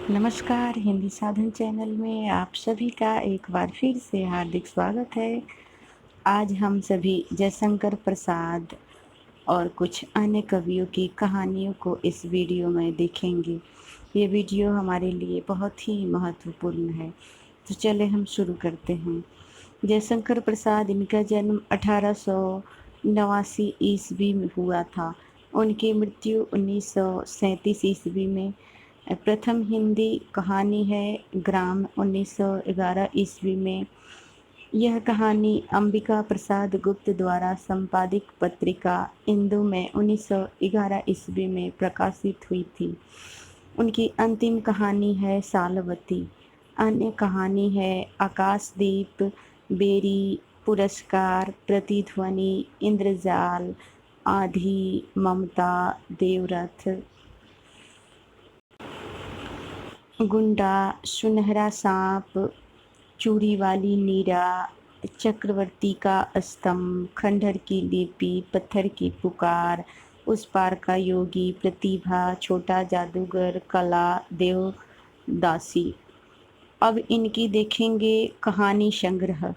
नमस्कार, हिंदी साधन चैनल में आप सभी का एक बार फिर से हार्दिक स्वागत है। आज हम सभी जयशंकर प्रसाद और कुछ अन्य कवियों की कहानियों को इस वीडियो में देखेंगे। ये वीडियो हमारे लिए बहुत ही महत्वपूर्ण है। तो चले हम शुरू करते हैं। जयशंकर प्रसाद, इनका जन्म 1889 ईस्वी में हुआ था। उनकी मृत्यु 1937 ईस्वी में। प्रथम हिंदी कहानी है ग्राम 1911 ईस्वी में। यह कहानी अंबिका प्रसाद गुप्त द्वारा संपादित पत्रिका इंदु में 1911 ईस्वी में प्रकाशित हुई थी। उनकी अंतिम कहानी है सालवती। अन्य कहानी है आकाशदीप, बेरी, पुरस्कार, प्रतिध्वनि, इंद्रजाल, आधी, ममता, देवरथ, गुंडा, सुनहरा सांप, चूड़ी वाली नीरा, चक्रवर्ती का स्तंभ, खंडहर की लिपि, पत्थर की पुकार, उस पार का योगी, प्रतिभा, छोटा जादूगर, कला, देवदासी। अब इनकी देखेंगे कहानी संग्रह।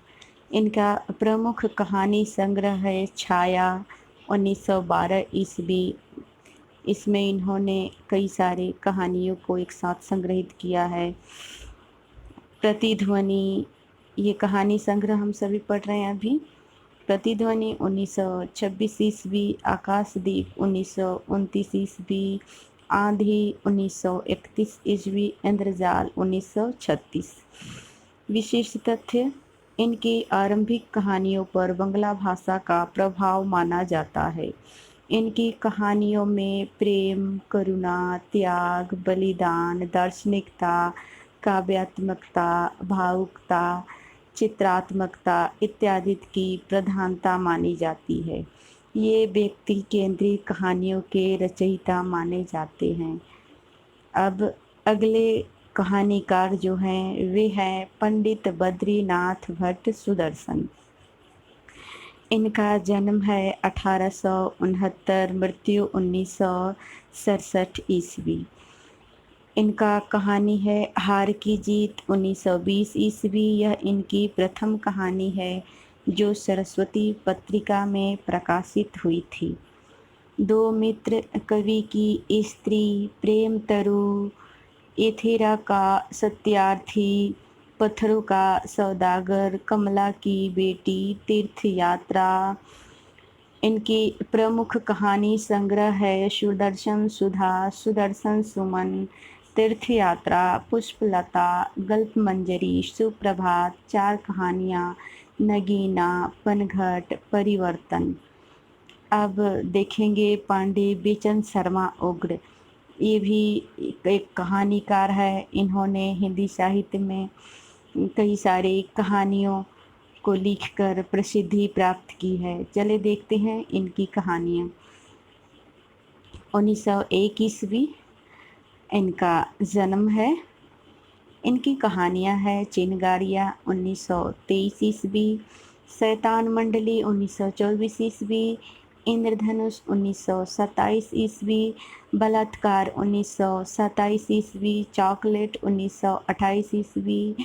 इनका प्रमुख कहानी संग्रह है छाया 1912 ईस्वी। इसमें इन्होंने कई सारे कहानियों को एक साथ संग्रहित किया है। प्रतिध्वनि, ये कहानी संग्रह हम सभी पढ़ रहे हैं अभी। प्रतिध्वनि 1926 ईस्वी, आकाशदीप 1929 ईस्वी, आंधी 1931 ईस्वी, इंद्रजाल 1936। विशेष तथ्य, इनकी आरंभिक कहानियों पर बंगला भाषा का प्रभाव माना जाता है। इनकी कहानियों में प्रेम, करुणा, त्याग, बलिदान, दार्शनिकता, काव्यात्मकता, भावुकता, चित्रात्मकता इत्यादि की प्रधानता मानी जाती है। ये व्यक्ति केंद्रीय कहानियों के रचयिता माने जाते हैं। अब अगले कहानीकार जो हैं वे हैं पंडित बद्रीनाथ भट्ट सुदर्शन। इनका जन्म है 1869, मृत्यु 1967 ईस्वी। इनका कहानी है हार की जीत 1920 ईस्वी। यह इनकी प्रथम कहानी है जो सरस्वती पत्रिका में प्रकाशित हुई थी। दो मित्र, कवि की स्त्री, प्रेम तरु, एथेरा का सत्यार्थी, पत्थरों का सौदागर, कमला की बेटी, तीर्थ यात्रा। इनकी प्रमुख कहानी संग्रह है सुदर्शन सुधा, सुदर्शन सुमन, तीर्थ यात्रा, पुष्पलता, गल्प मंजरी, सुप्रभात, चार कहानियाँ, नगीना, पनघट, परिवर्तन। अब देखेंगे पांडे बेचन शर्मा उग्र। ये भी एक कहानीकार है। इन्होंने हिंदी साहित्य में कई सारी कहानियों को लिखकर प्रसिद्धि प्राप्त की है। चले देखते हैं इनकी कहानियाँ। 1901 ईस्वी इनका जन्म है। इनकी कहानियाँ हैं चिनगारियाँ 1923 ईस्वी, शैतान मंडली 1924 ईस्वी, इंद्रधनुष 1927 ईस्वी, बलात्कार 1927 ईस्वी, चॉकलेट 1928 ईस्वी,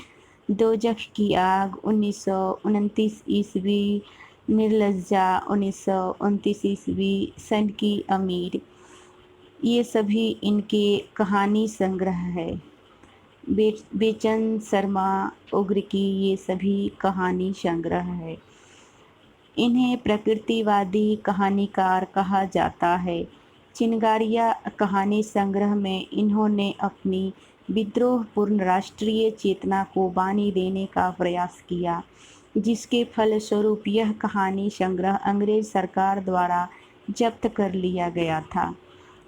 दोजख की आग 1929 ईस्वी, निर्लज्जा 1929 ईस्वी, सन की अमीर। ये सभी इनके कहानी संग्रह है। बेचन शर्मा उग्र की ये सभी कहानी संग्रह है। इन्हें प्रकृतिवादी कहानीकार कहा जाता है। चिनगारिया कहानी संग्रह में इन्होंने अपनी विद्रोहपूर्ण राष्ट्रीय चेतना को बानी देने का प्रयास किया, जिसके फलस्वरूप यह कहानी संग्रह अंग्रेज सरकार द्वारा जब्त कर लिया गया था।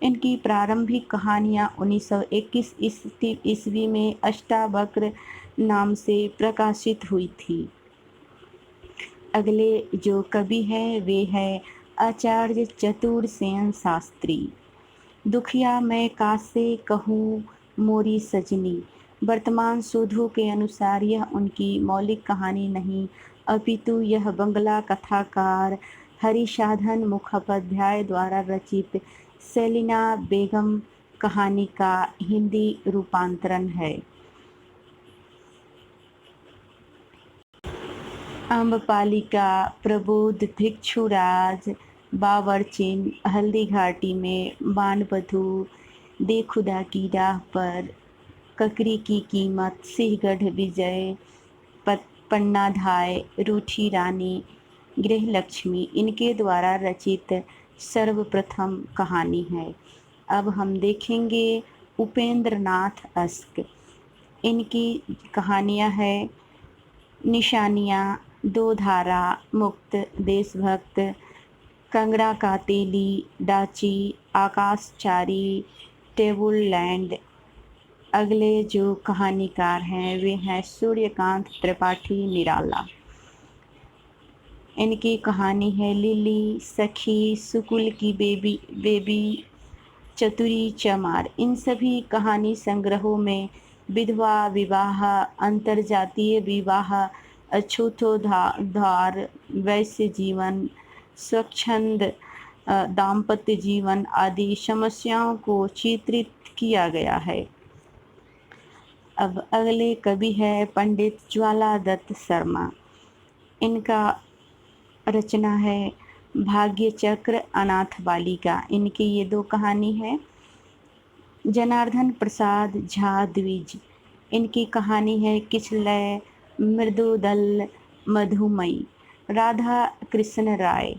इनकी प्रारंभिक कहानियाँ 1921 ईस्वी में अष्टावक्र नाम से प्रकाशित हुई थी। अगले जो कवि हैं वे हैं आचार्य चतुरसेन शास्त्री। दुखिया मैं कासे कहूँ मोरी सजनी। वर्तमान शोधों के अनुसार यह उनकी मौलिक कहानी नहीं, अपितु यह बंगला कथाकार हरिसाधन मुखोपाध्याय द्वारा रचित सेलिना बेगम कहानी का हिंदी रूपांतरण है। अम्बपाली का प्रबुद्ध भिक्षुराज बावर्चिन हल्दी घाटी में बाणबधू दे खुदा की राह पर ककरी की कीमत सिंहगढ़ विजय पन्नाधाय रूठी रानी गृहलक्ष्मी इनके द्वारा रचित सर्वप्रथम कहानी है। अब हम देखेंगे उपेंद्र नाथ अस्क। इनकी कहानियाँ हैं निशानियाँ, दो धारा, मुक्त, देशभक्त, कंगड़ा का तेली, डाची, आकाशचारी, टेबल लैंड। अगले जो कहानीकार हैं वे हैं सूर्यकांत त्रिपाठी निराला। इनकी कहानी है लिली, सखी, सुकुल की बेबी, चतुरी, चमार। इन सभी कहानी संग्रहों में विधवा विवाह, अंतरजातीय विवाह, अछूतोद्धार, वैश्य जीवन, स्वच्छंद दाम्पत्य जीवन आदि समस्याओं को चित्रित किया गया है। अब अगले कवि है पंडित ज्वाला दत्त शर्मा। इनका रचना है भाग्य चक्र, अनाथ बालिका। इनकी ये दो कहानी है। जनार्दन प्रसाद झा द्विज। इनकी कहानी है किचलय, मृदुदल, मधुमई। राधा कृष्ण राय।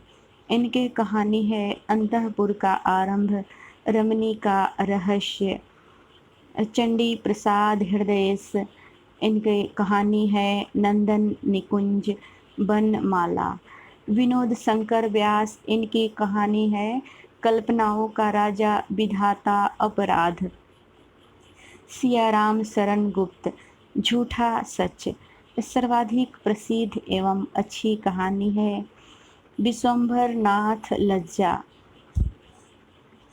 इनकी कहानी है अंतःपुर का आरंभ, रमणी का रहस्य। चंडी प्रसाद हृदयेश। इनकी कहानी है नंदन निकुंज, बनमाला। विनोद शंकर व्यास। इनकी कहानी है कल्पनाओं का राजा, विधाता, अपराध। सियाराम शरण गुप्त, झूठा सच। सर्वाधिक प्रसिद्ध एवं अच्छी कहानी है विश्वंभर नाथ लज्जा।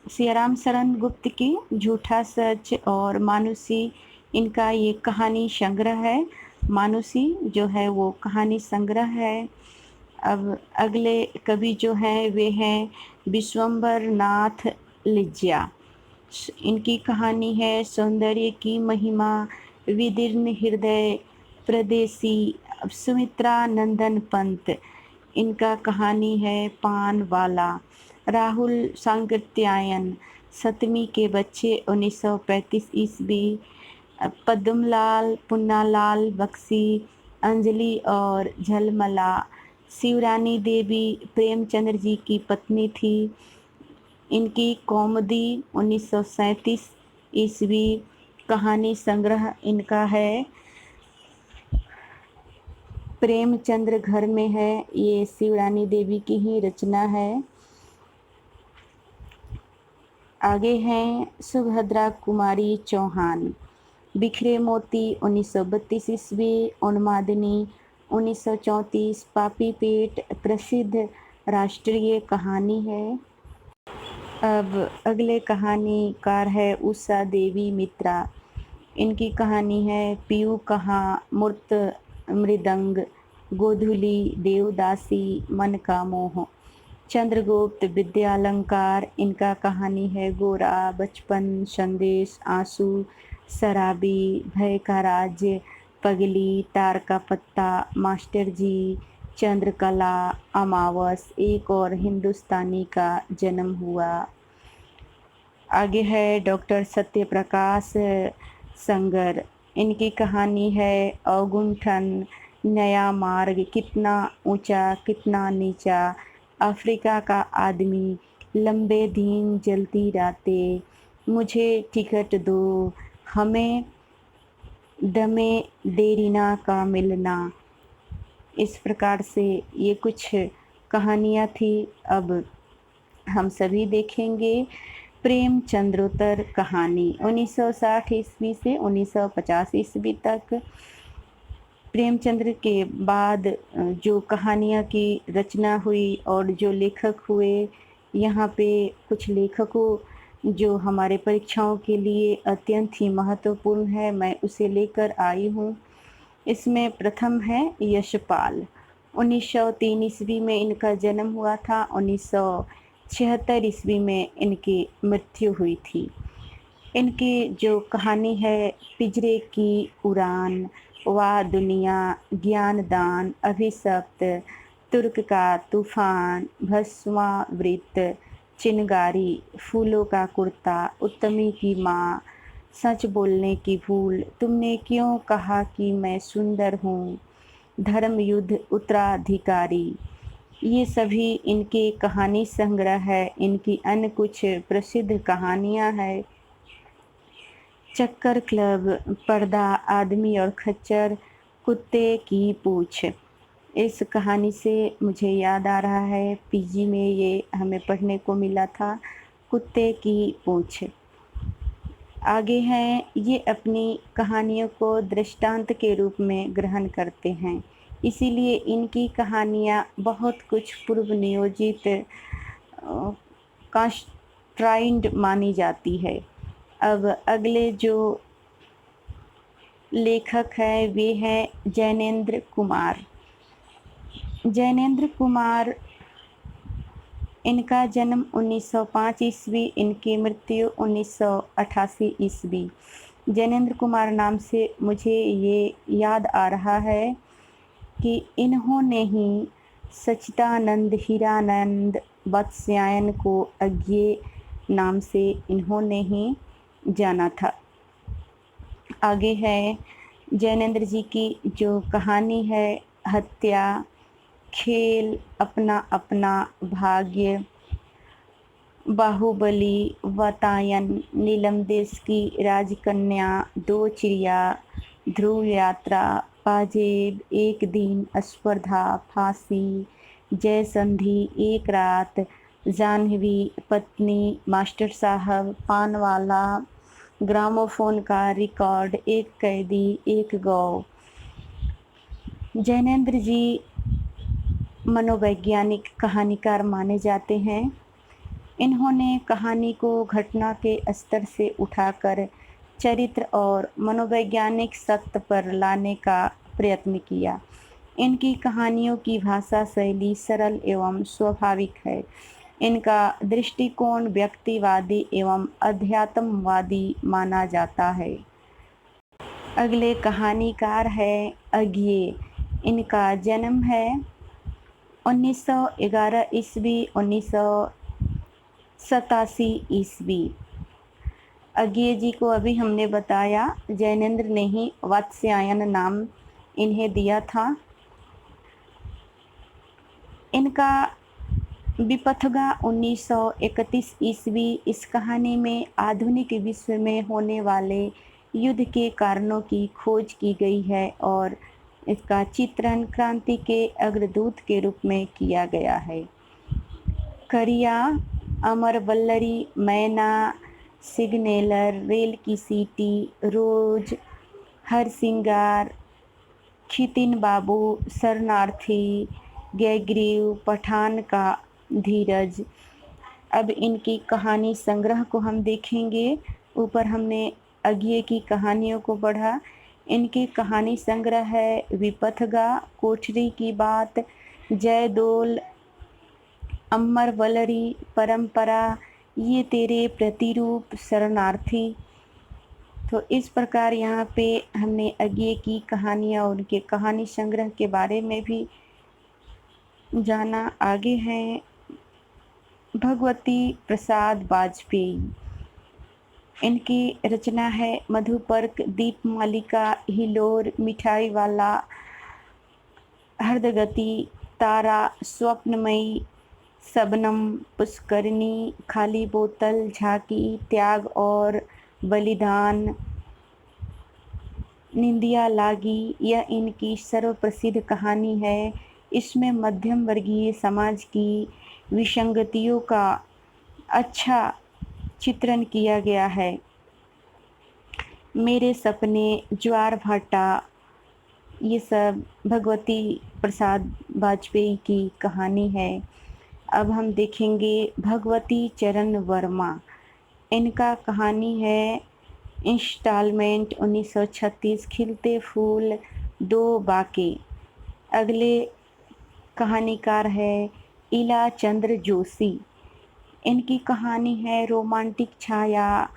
सियाराम शरण गुप्त की झूठा सच और मानुसी, इनका ये कहानी संग्रह है। मानुसी जो है वो कहानी संग्रह है। अब अगले कवि जो हैं वे हैं विश्वंभर नाथ लिज्जा। इनकी कहानी है सौंदर्य की महिमा, विदीर्ण हृदय, प्रदेशी। सुमित्रा नंदन पंत। इनका कहानी है पान वाला। राहुल सांकृत्यायन, सतमी के बच्चे 1935 ईस्वी। पद्मलाल, पुन्नालाल बख्शी, अंजलि और झलमला। शिवरानी देवी प्रेमचंद्र जी की पत्नी थी। इनकी कौमुदी 1937 ईस्वी। कहानी संग्रह इनका है प्रेमचंद्र घर में है। ये शिवरानी देवी की ही रचना है। आगे हैं सुभद्रा कुमारी चौहान। बिखरे मोती 1932 ईस्वी। उन्मादिनी 1934। पापी पेट प्रसिद्ध राष्ट्रीय कहानी है। अब अगले कहानीकार है उषा देवी मित्रा। इनकी कहानी है पीयू कहाँ, मूर्त मृदंग, गोधुली, देवदासी, मन का मोह। चंद्रगुप्त विद्यालंकार। इनका कहानी है गोरा, बचपन, संदेश, आंसू, शराबी, भय का राज्य, पगली, तार का पत्ता, मास्टर जी, चंद्रकला, अमावस, एक और हिंदुस्तानी का जन्म हुआ। आगे है डॉक्टर सत्यप्रकाश संगर। इनकी कहानी है अवगुंठन, नया मार्ग, कितना ऊंचा कितना नीचा, अफ्रीका का आदमी, लंबे दिन जलती रातें, मुझे टिकट दो, हमें दमे देरीना का मिलना। इस प्रकार से ये कुछ कहानियाँ थी। अब हम सभी देखेंगे प्रेमचंद्रोत्तर कहानी 1960 ईस्वी से 1950 ईस्वी तक। प्रेमचंद्र के बाद जो कहानियाँ की रचना हुई और जो लेखक हुए, यहाँ पे कुछ लेखकों जो हमारे परीक्षाओं के लिए अत्यंत ही महत्वपूर्ण है, मैं उसे लेकर आई हूँ। इसमें प्रथम है यशपाल। 1903 ईस्वी में इनका जन्म हुआ था। 1976 ईस्वी में इनकी मृत्यु हुई थी। इनकी जो कहानी है पिंजरे की उड़ान, वाह दुनिया, ज्ञानदान, अभिशप्त, तुर्क का तूफान, भस्मावृत, चिनगारी, फूलों का कुर्ता, उत्तमी की माँ, सच बोलने की भूल, तुमने क्यों कहा कि मैं सुंदर हूँ, धर्म युद्ध उत्तराधिकारी, ये सभी इनके कहानी संग्रह है। इनकी अन्य कुछ प्रसिद्ध कहानियाँ हैं। चक्कर क्लब, पर्दा, आदमी और खच्चर, कुत्ते की पूछ। इस कहानी से मुझे याद आ रहा है, पीजी में ये हमें पढ़ने को मिला था, कुत्ते की पूछ। आगे हैं, ये अपनी कहानियों को दृष्टांत के रूप में ग्रहण करते हैं, इसीलिए इनकी कहानियाँ बहुत कुछ पूर्व नियोजित कांस्ट्राइंड मानी जाती है। अब अगले जो लेखक हैं वे हैं जैनेंद्र कुमार। जैनेंद्र कुमार, इनका जन्म 1905 ईस्वी, इनकी मृत्यु 1988 ईस्वी। जैनेंद्र कुमार नाम से मुझे ये याद आ रहा है कि इन्होंने ही सच्चिदानंद हीरानंद वात्स्यायन को अज्ञेय नाम से इन्होंने ही जाना था। आगे है जैनेंद्र जी की जो कहानी है, हत्या, खेल, अपना अपना भाग्य, बाहुबली, वातायन, नीलम देश की राजकन्या, दो चिड़िया, ध्रुव यात्रा, पाजेब, एक दिन, स्पर्धा, फांसी, जय संधि, एक रात, जाह्नवी, पत्नी, मास्टर साहब, पानवाला, ग्रामोफोन का रिकॉर्ड, एक कैदी, एक गौ। जैनेंद्र जी मनोवैज्ञानिक कहानीकार माने जाते हैं। इन्होंने कहानी को घटना के स्तर से उठाकर चरित्र और मनोवैज्ञानिक सत्य पर लाने का प्रयत्न किया। इनकी कहानियों की भाषा शैली सरल एवं स्वाभाविक है। इनका दृष्टिकोण व्यक्तिवादी एवं अध्यात्मवादी माना जाता है। अगले कहानीकार है अज्ञेय। इनका जन्म है 1911 ईस्वी, 1987 ईस्वी। अज्ञेय जी को अभी हमने बताया, जैनेंद्र ने ही वात्स्यायन नाम इन्हें दिया था। इनका विपथगा 1931 ईस्वी। इस कहानी में आधुनिक विश्व में होने वाले युद्ध के कारणों की खोज की गई है और इसका चित्रण क्रांति के अग्रदूत के रूप में किया गया है। करिया, अमर वल्लरी, मैना, सिग्नेलर, रेल की सीटी, रोज, हरसिंगार, खितिन बाबू, शरणार्थी, गैग्रीव, पठान का धीरज। अब इनकी कहानी संग्रह को हम देखेंगे। ऊपर हमने अज्ञेय की कहानियों को पढ़ा। इनकी कहानी संग्रह है विपथगा, कोठरी की बात, जयदोल, अमर वलरी, परंपरा, ये तेरे प्रतिरूप, शरणार्थी। तो इस प्रकार यहाँ पे हमने अज्ञेय की कहानियाँ और उनके कहानी संग्रह के बारे में भी जाना। आगे हैं भगवती प्रसाद वाजपेयी। इनकी रचना है मधुपर्क, दीपमालिका, हिलोर, मिठाई वाला, हृदगति, तारा, स्वप्नमयी, शबनम, पुष्करिणी, खाली बोतल, झांकी, त्याग और बलिदान, निंदिया लागी। यह इनकी सर्वप्रसिद्ध कहानी है। इसमें मध्यम वर्गीय समाज की विसंगतियों का अच्छा चित्रण किया गया है। मेरे सपने, ज्वार भाटा, ये सब भगवती प्रसाद वाजपेयी की कहानी है। अब हम देखेंगे भगवती चरण वर्मा। इनका कहानी है इंस्टॉलमेंट 1936, खिलते फूल, दो बाके। अगले कहानीकार है इला चंद्र जोशी। इनकी कहानी है रोमांटिक छाया,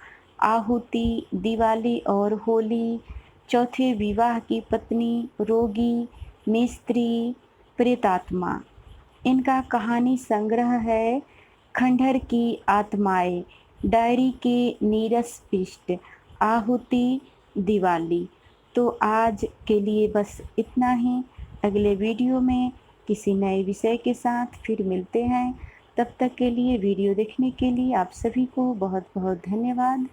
आहुति, दिवाली और होली, चौथे विवाह की पत्नी, रोगी, मिस्त्री, प्रेतात्मा। इनका कहानी संग्रह है खंडहर की आत्माएं, डायरी के नीरस पृष्ठ, आहुति, दिवाली। तो आज के लिए बस इतना ही। अगले वीडियो में किसी नए विषय के साथ फिर मिलते हैं। तब तक के लिए वीडियो देखने के लिए आप सभी को बहुत बहुत धन्यवाद।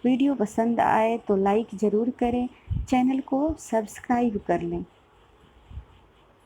वीडियो पसंद आए तो लाइक ज़रूर करें, चैनल को सब्सक्राइब कर लें।